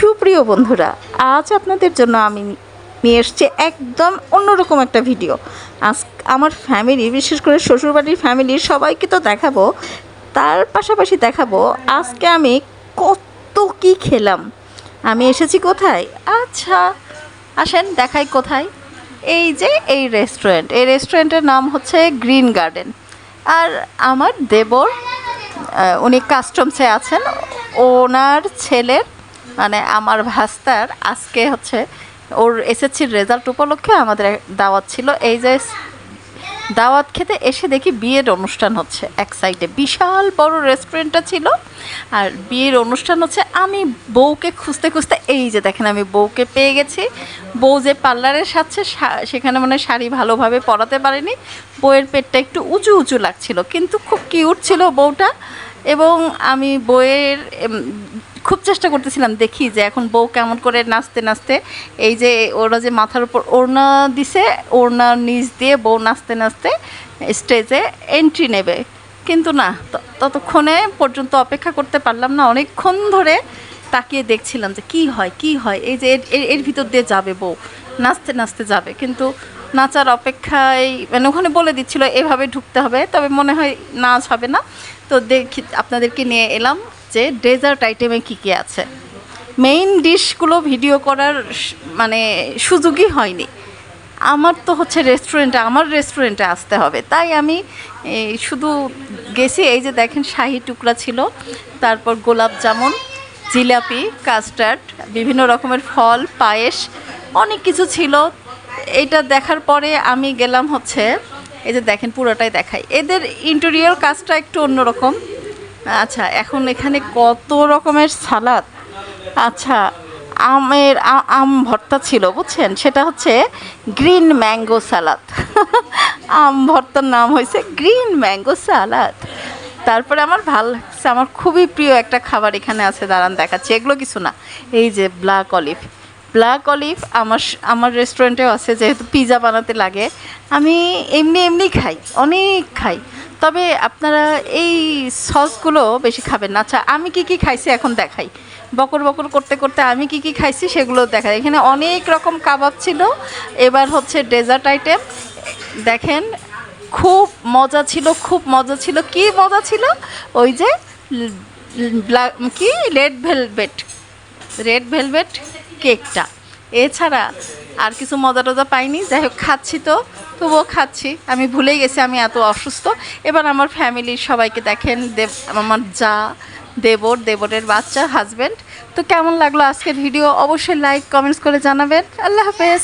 সুপ্রিয় বন্ধুরা, আজ আপনাদের জন্য আমি নিয়ে এসেছি একদম অন্যরকম একটা ভিডিও। আজ আমার ফ্যামিলি, বিশেষ করে শ্বশুরবাড়ির ফ্যামিলির সবাইকে তো দেখাবো, তার পাশাপাশি দেখাবো আজকে আমি কত কি খেলাম। আমি এসেছি কোথায়? আচ্ছা আসেন দেখাই কোথায়। এই যে এই রেস্টুরেন্টের নাম হচ্ছে গ্রিন গার্ডেন। আর আমার দেবর উনি কাস্টমসে আছেন, ওনার ছেলের মানে আমার ভাস্তার আজকে হচ্ছে ওর এসএসসির রেজাল্ট উপলক্ষে আমাদের দাওয়াত ছিল। এই যে দাওয়াত খেতে এসে দেখি বিয়ের অনুষ্ঠান হচ্ছে এক সাইডে, বিশাল বড় রেস্টুরেন্টটা ছিল আর বিয়ের অনুষ্ঠান হচ্ছে। আমি বউকে খুঁজতে খুঁজতে এই যে দেখেন আমি বউকে পেয়ে গেছি। বউ যে পার্লারে সাজছে সেখানে মানে শাড়ি ভালোভাবে পরাতে পারেনি, বউয়ের পেটটা একটু উঁচু উঁচু লাগছিল, কিন্তু খুব কিউট ছিল বউটা। এবং আমি বউয়ের খুব চেষ্টা করতেছিলাম দেখি যে এখন বউ কেমন করে নাচতে নাচতে, এই যে ওরা যে মাথার উপর ওড়না দিছে, ওড়নার নিচ দিয়ে বউ নাচতে নাচতে স্টেজে এন্ট্রি নেবে। কিন্তু না, ততক্ষণে পর্যন্ত অপেক্ষা করতে পারলাম না। অনেকক্ষণ ধরে তাকিয়ে দেখছিলাম যে কি হয়, এই যে এর ভিতর দিয়ে যাবে বউ, নাচতে নাচতে যাবে, কিন্তু নাচার অপেক্ষায় মানে ওখানে বলে দিচ্ছিল এভাবে ঢুকতে হবে, তবে মনে হয় নাচ হবে না। তো দেখি আপনাদেরকে নিয়ে এলাম যে ডেজার্ট আইটেমে কী কী আছে। মেইন ডিশগুলো ভিডিও করার মানে সুযোগই হয়নি। আমার তো হচ্ছে আমার রেস্টুরেন্টে আসতে হবে, তাই আমি শুধু গেছি। এই যে দেখেন শাহি টুকরা ছিল, তারপর গোলাপ জামুন, জিলাপি, কাস্টার্ড, বিভিন্ন রকমের ফল, পায়েস, অনেক কিছু ছিল। এইটা দেখার পরে আমি গেলাম হচ্ছে, এই যে দেখেন পুরোটাই দেখাই, এদের ইন্টেরিয়র কাজটা একটু অন্যরকম। আচ্ছা এখন এখানে কত রকমের সালাদ। আচ্ছা আম ভর্তা ছিল বুঝছেন, সেটা হচ্ছে গ্রিন ম্যাঙ্গো সালাদ। আম ভর্তার নাম হয়েছে গ্রিন ম্যাঙ্গো সালাদ। তারপরে আমার ভালো লাগছে, আমার খুবই প্রিয় একটা খাবার এখানে আছে, দাঁড়ান দেখাচ্ছি। এগুলো কিছু না, এই যে ব্ল্যাক অলিভ আমার রেস্টুরেন্টেও আছে। যেহেতু পিৎজা বানাতে লাগে, আমি এমনি খাই, অনেক খাই। তবে আপনারা এই সসগুলো বেশি খাবেন না। আচ্ছা আমি কি খাইছি এখন দেখাই, বকর করতে করতে আমি কি খাইছি সেগুলো দেখাই। এখানে অনেক রকম কাবাব ছিল। এবার হচ্ছে ডেজার্ট আইটেম দেখেন, খুব মজা ছিল। কি মজা ছিল, ওই যে কি রেড ভেলভেট কেকটা। এছাড়া আর কিছু মজা টজা পাইনি। যাই হোক খাচ্ছি, তো তবুও খাচ্ছি, আমি ভুলেই গেছি আমি এত অসুস্থ। এবার আমার ফ্যামিলির সবাইকে দেখেন, আমার যা, দেবরের বাচ্চা, হাজব্যান্ড। তো কেমন লাগলো আজকের ভিডিও অবশ্যই লাইক কমেন্টস করে জানাবেন। আল্লাহ হাফেজ।